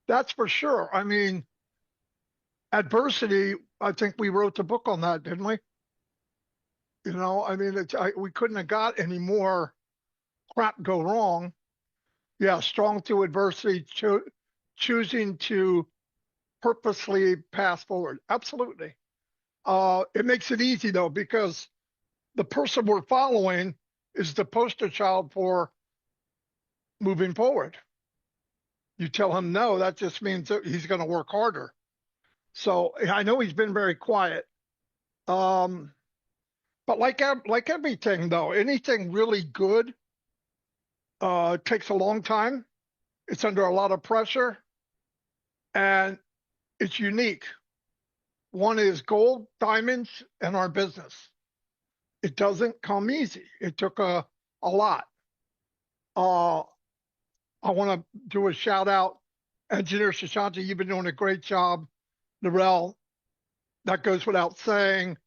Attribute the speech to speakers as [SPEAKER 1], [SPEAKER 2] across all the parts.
[SPEAKER 1] That's for sure. I mean, adversity, I think we wrote the book on that, didn't we? I mean, we couldn't have got any more crap go wrong. Yeah, strong through adversity, choosing to purposely pass forward. Absolutely. It makes it easy though, because the person we're following is the poster child for moving forward. You tell him no, that just means that he's going to work harder. So I know he's been very quiet. Um, but like everything though, anything really good takes a long time. It's under a lot of pressure, and it's unique. One is gold, diamonds, and our business. It doesn't come easy. It took a lot. Uh, I want to do a shout out, Engineer Shashanti. You've been doing a great job. Narelle, that goes without saying.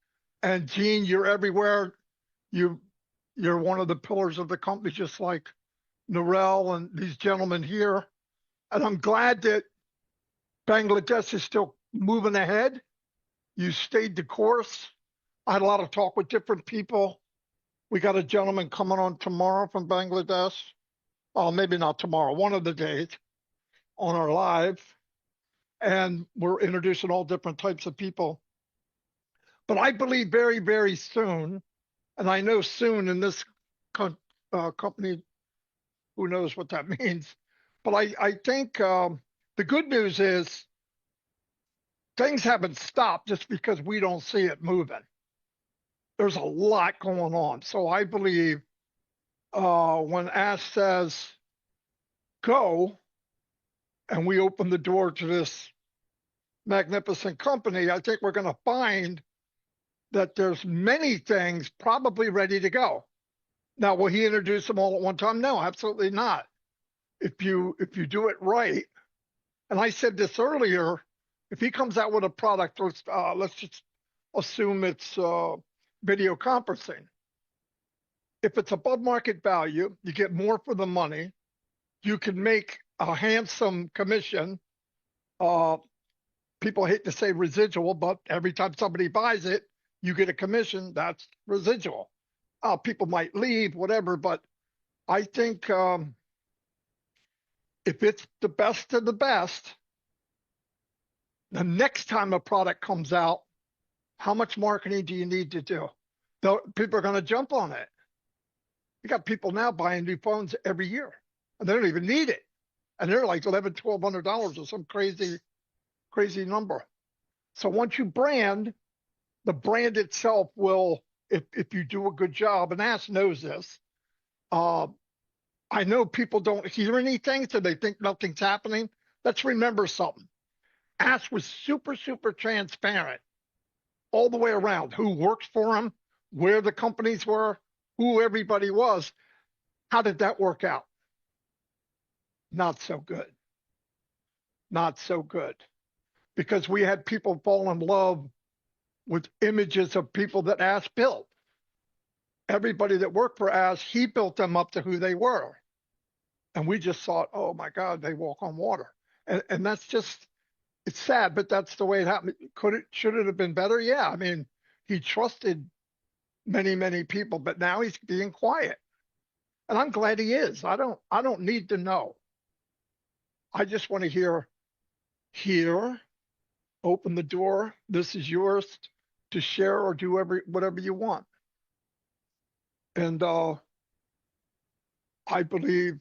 [SPEAKER 1] And Gene, you're everywhere. You you're one of the pillars of the company, just like Narelle and these gentlemen here. And I'm glad that Bangladesh is still moving ahead. You stayed the course. I had a lot of talk with different people. We got a gentleman coming on tomorrow from Bangladesh. Oh, maybe not tomorrow, one of the days on our live. And we're introducing all different types of people. But I believe very, very soon, and I know soon in this company, who knows what that means. But I think the good news is things haven't stopped just because we don't see it moving. There's a lot going on. So I believe when Ash says go, and we open the door to this magnificent company, I think we're going to find that there's many things probably ready to go. Now, will he introduce them all at one time? No, absolutely not. If you do it right, and I said this earlier, if he comes out with a product, let's just assume it's video conferencing. If it's above market value, you get more for the money. You can make a handsome commission. People hate to say residual, but every time somebody buys it, you get a commission. That's residual. People might leave, whatever, but I think if it's the best of the best, the next time a product comes out, how much marketing do you need to do? People are going to jump on it. You got people now buying new phones every year, and they don't even need it, and they're like $1,100-$1,200 or some crazy number. So once you brand, the brand itself will, if you do a good job, and Ash knows this. I know people don't hear anything, so they think nothing's happening. Let's remember something. Ash was super, super transparent all the way around. Who works for him, where the companies were, who everybody was. How did that work out? Not so good. Not so good. Because we had people fall in love with images of people that Ash built. Everybody that worked for Ash, he built them up to who they were. And we just thought, oh my God, they walk on water. And that's just, it's sad, but that's the way it happened. Should it have been better? Yeah. I mean, he trusted many, many people, but now he's being quiet. And I'm glad he is. I don't need to know. I just want to hear here, open the door. This is yours to share or do whatever you want. And I believe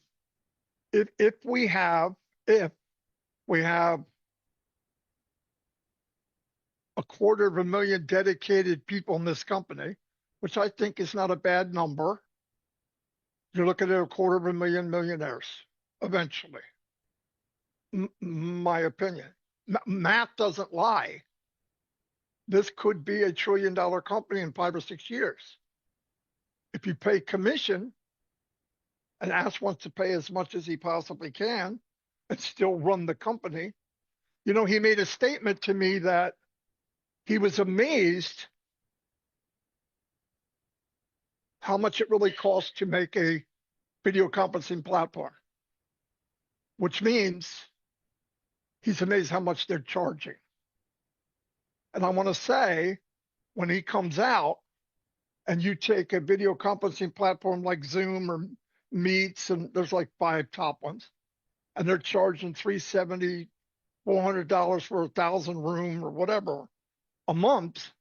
[SPEAKER 1] if we have a 250,000 dedicated people in this company, which I think is not a bad number, you're looking at 250,000 millionaires eventually. My opinion. Math doesn't lie. This could be $1 trillion company in 5 or 6 years. If you pay commission, and Ash wants to pay as much as he possibly can and still run the company. He made a statement to me that he was amazed how much it really costs to make a video conferencing platform, which means he's amazed how much they're charging. And I want to say, when he comes out and you take a video conferencing platform like Zoom or Meets, and there's like 5 top ones, and they're charging $370, $400 for 1,000 room or whatever a month,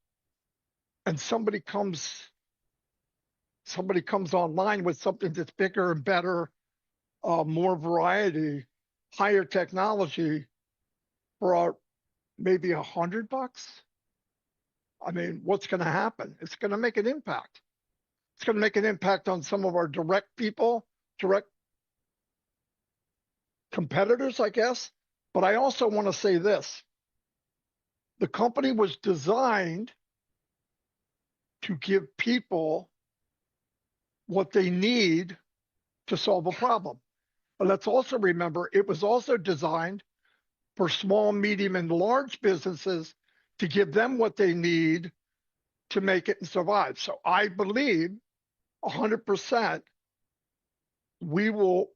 [SPEAKER 1] and somebody comes online with something that's bigger and better, more variety, higher technology for maybe $100. I mean, what's going to happen? It's going to make an impact. It's going to make an impact on some of our direct people, direct competitors, I guess. But I also want to say this. The company was designed to give people what they need to solve a problem. But let's also remember, it was also designed for small, medium, and large businesses to give them what they need to make it and survive. So I believe 100% we will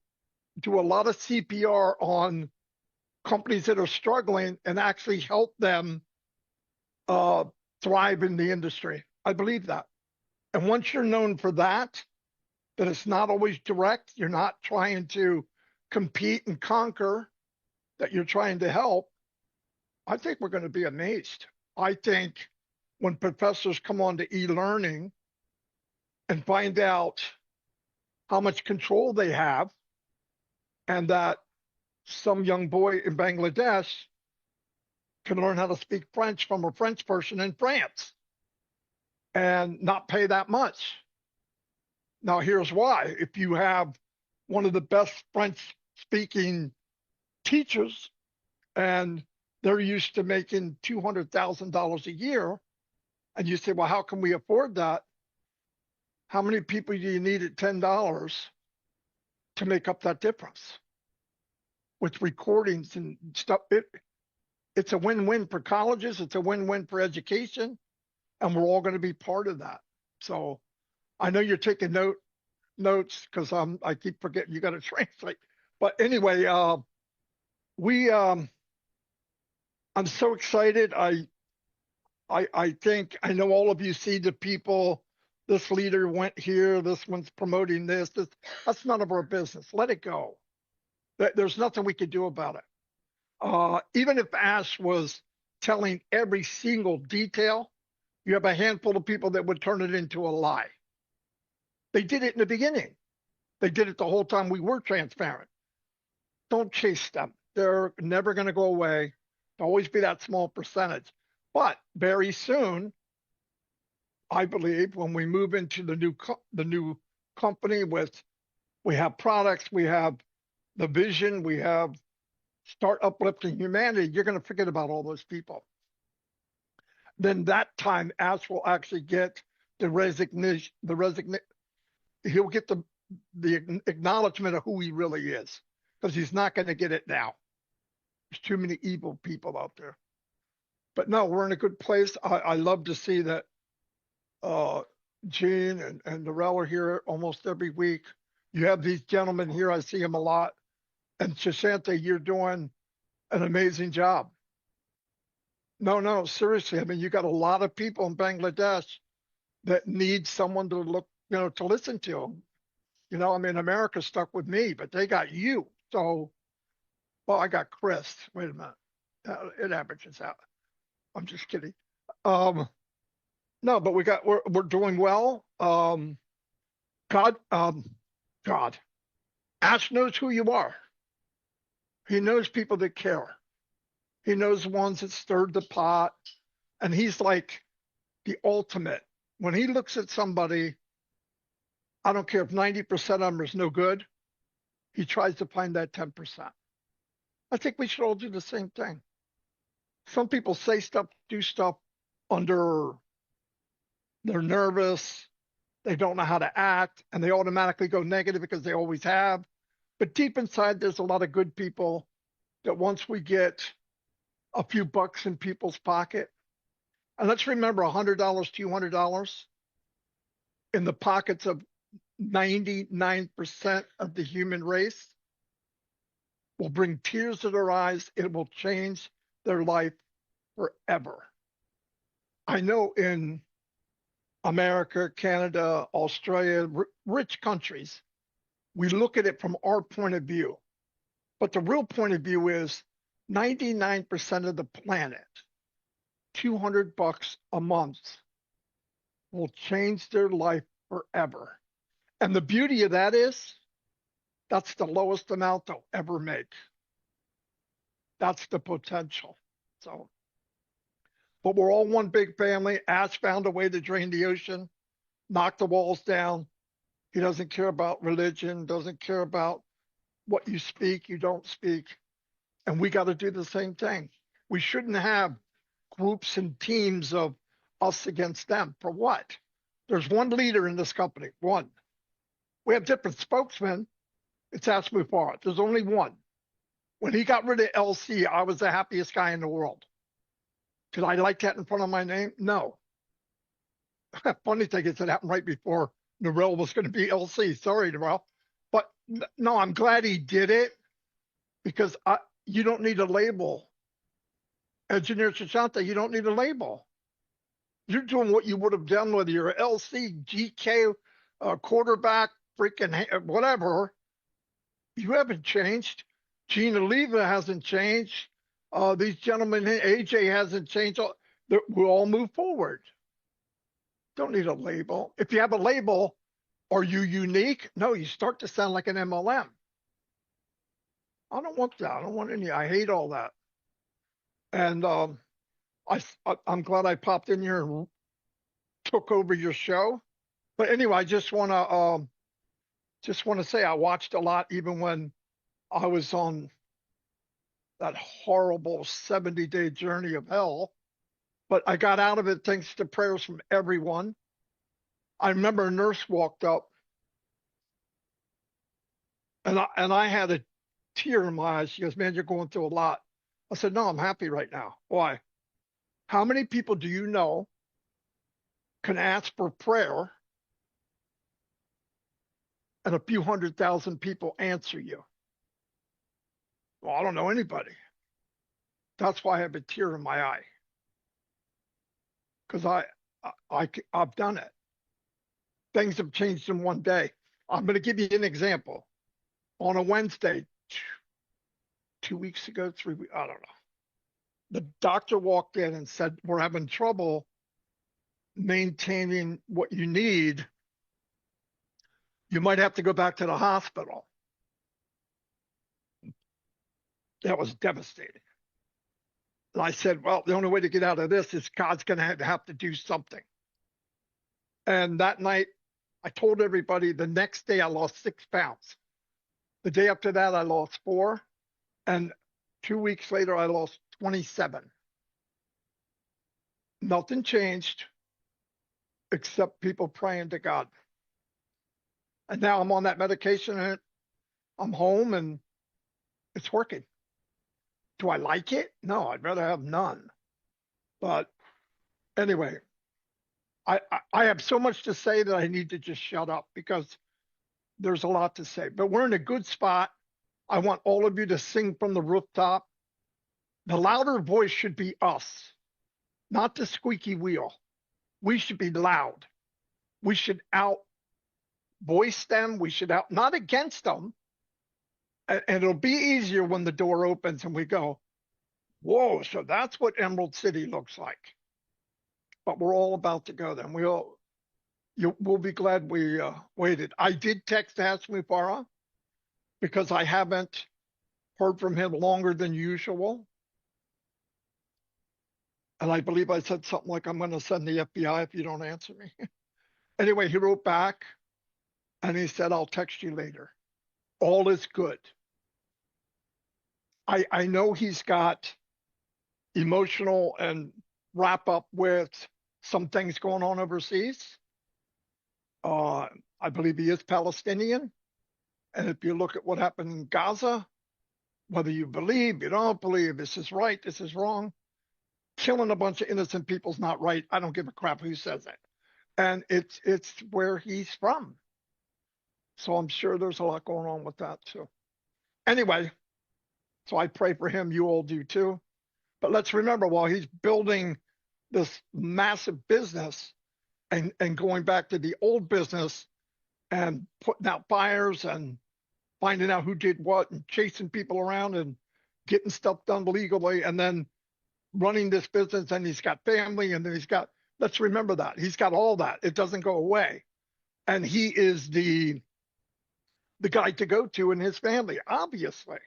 [SPEAKER 1] do a lot of CPR on companies that are struggling and actually help them thrive in the industry. I believe that. And once you're known for that it's not always direct, you're not trying to compete and conquer, that you're trying to help, I think we're going to be amazed. I think when professors come on to e-learning and find out how much control they have, and that some young boy in Bangladesh can learn how to speak French from a French person in France and not pay that much. Now, here's why. If you have one of the best French speaking teachers and they're used to making $200,000 a year, and you say, well, how can we afford that? How many people do you need at $10 to make up that difference? With recordings and stuff, it's a win-win for colleges, it's a win-win for education, and we're all going to be part of that. So I know you're taking notes because I keep forgetting you got to translate. But anyway, I'm so excited. I think I know all of you see the people. This leader went here. This one's promoting this. That's none of our business. Let it go. There's nothing we could do about it. Even if Ash was telling every single detail, you have a handful of people that would turn it into a lie. They did it in the beginning. They did it the whole time we were transparent. Don't chase them. They're never going to go away. There'll always be that small percentage. But very soon, I believe, when we move into the new company we have products, we have the vision, we have start uplifting humanity, you're going to forget about all those people. Then that time, Ash will actually get the resignation, he'll get the acknowledgement of who he really is, because he's not going to get it now. There's too many evil people out there. But no, we're in a good place. I love to see that Gene and Darrell are here almost every week. You have these gentlemen here. I see them a lot. And Shashante, you're doing an amazing job. No, seriously. I mean, you got a lot of people in Bangladesh that need someone to look, to listen to them. I mean, America's stuck with me, but they got you. So, well, I got Chris. Wait a minute. It averages out. I'm just kidding. No, but we're doing well. God, Ash knows who you are. He knows people that care. He knows ones that stirred the pot, and he's like the ultimate. When he looks at somebody, I don't care if 90% of them is no good, he tries to find that 10%. I think we should all do the same thing. Some people say stuff, do stuff they're nervous, they don't know how to act, and they automatically go negative because they always have. But deep inside, there's a lot of good people that once we get a few bucks in people's pocket, and let's remember $100, $200 in the pockets of 99% of the human race, will bring tears to their eyes. It will change their life forever. I know in America, Canada, Australia, rich countries, we look at it from our point of view. But the real point of view is 99% of the planet, $200 a month, will change their life forever. And the beauty of that is that's the lowest amount they'll ever make. That's the potential. So, but we're all one big family. Ash found a way to drain the ocean, knock the walls down. He doesn't care about religion, doesn't care about what you speak, you don't speak. And we got to do the same thing. We shouldn't have groups and teams of us against them. For what? There's one leader in this company, one. We have different spokesmen. It's Ash Mufareh. There's only one. When he got rid of LC, I was the happiest guy in the world. Did I like that in front of my name? No. Funny thing is, it happened right before Narelle was going to be LC. Sorry, Narelle. But no, I'm glad he did it because you don't need a label. Engineer Shashanta, you don't need a label. You're doing what you would have done whether you're LC, GK, quarterback, freaking whatever. You haven't changed. Gina Leva hasn't changed. These gentlemen, AJ hasn't changed. We'll all move forward. Don't need a label. If you have a label, are you unique? No, you start to sound like an MLM. I don't want that. I don't want any. I hate all that. And I'm glad I popped in here and took over your show. But anyway, I just want to say I watched a lot, even when I was on that horrible 70-day journey of hell. But I got out of it thanks to prayers from everyone. I remember a nurse walked up, and I had a tear in my eyes. She goes, "Man, you're going through a lot." I said, "No, I'm happy right now." Why? How many people do you know can ask for prayer and a few 100,000 people answer you? Well, I don't know anybody. That's why I have a tear in my eye, because I've done it. Things have changed in one day. I'm going to give you an example. On a Wednesday, 2 weeks ago, 3 weeks, I don't know. The doctor walked in and said, "We're having trouble maintaining what you need. You might have to go back to the hospital." That was devastating. And I said, "Well, the only way to get out of this is God's going to have to do something." And that night, I told everybody the next day I lost 6 pounds. The day after that, I lost 4. And 2 weeks later, I lost 27. Nothing changed except people praying to God. And now I'm on that medication and I'm home and it's working. Do I like it? No, I'd rather have none. But anyway, I have so much to say that I need to just shut up because there's a lot to say. But we're in a good spot. I want all of you to sing from the rooftop. The louder voice should be us, not the squeaky wheel. We should be loud. We should out voice them. We should out, not against them. And it'll be easier when the door opens and we go, "Whoa, so that's what Emerald City looks like." But we're all about to go then. We'll be glad we waited. I did text Ash Mufareh because I haven't heard from him longer than usual. And I believe I said something like, "I'm going to send the FBI if you don't answer me." Anyway, he wrote back and he said, "I'll text you later." All is good. I know he's got emotional and wrap up with some things going on overseas. I believe he is Palestinian. And if you look at what happened in Gaza, whether you believe, you don't believe, this is right, this is wrong, killing a bunch of innocent people is not right. I don't give a crap who says it. And it's where he's from. So I'm sure there's a lot going on with that too. Anyway, So I pray for him. You all do too. But let's remember, while he's building this massive business and going back to the old business and putting out fires and finding out who did what and chasing people around and getting stuff done legally and then running this business, and he's got family, and then let's remember that he's got all that. It doesn't go away. And he is the guy to go to in his family. Obviously,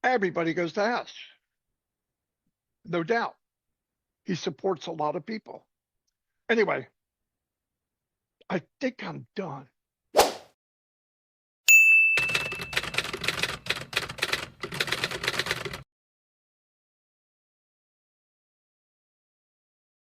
[SPEAKER 1] everybody goes to Ash, no doubt. He supports a lot of people. Anyway, I think I'm done.